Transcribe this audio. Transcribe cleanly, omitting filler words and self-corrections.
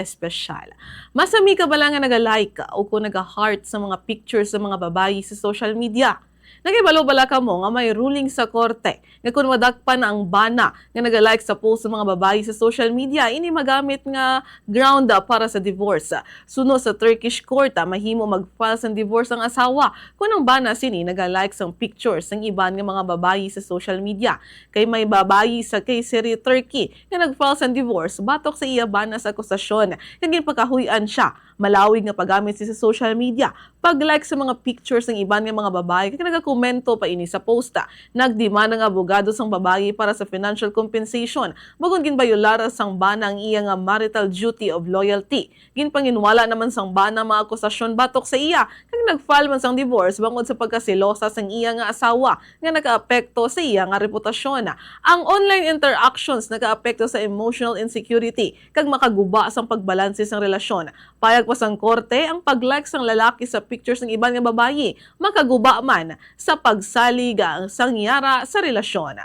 espesyal. Masami ka ba lang nga naga-like o kung naga-heart sa mga pictures sa mga babayi sa social media? Nagibalo-bala ka mo nga may ruling sa korte nga kung madakpan na ang bana nga naga-like sa post sa mga babayi sa social media, ini magamit nga ground para sa divorce. Suno sa Turkish court, mahimo mag-file sa divorce ang asawa kung ang bana sini naga-like sang pictures ng iban nga mga babayi sa social media. Kay may babayi sa kay Siri Turkey nga nag-file sa divorce batok sa iya bana sa akusasyon nga ginpakahuy-an siya. Malawig nga paggamit siya sa social media, pag-like sa mga pictures ng iban nga mga babayi kay nagakomento pa ini sa posta. Nagdemand ng abogado sang babayi para sa financial compensation. Bagon ginbayulara sang bana ang iya nga marital duty of loyalty. Ginpanginwala naman sang bana mga akusasyon batok sa iya kag nag-file man sang divorce bangod sa pagkasilosa sang iya nga asawa nga nakaapekto sa iya nga reputasyon. Ang online interactions nakaapekto sa emotional insecurity kag makaguba sang pagbalanse sang relasyon. Payag pa sang korte ang pag-like sang lalaki sa pictures ng iban nga babayi makaguba man sa pagsalig sang yara sa relasyon.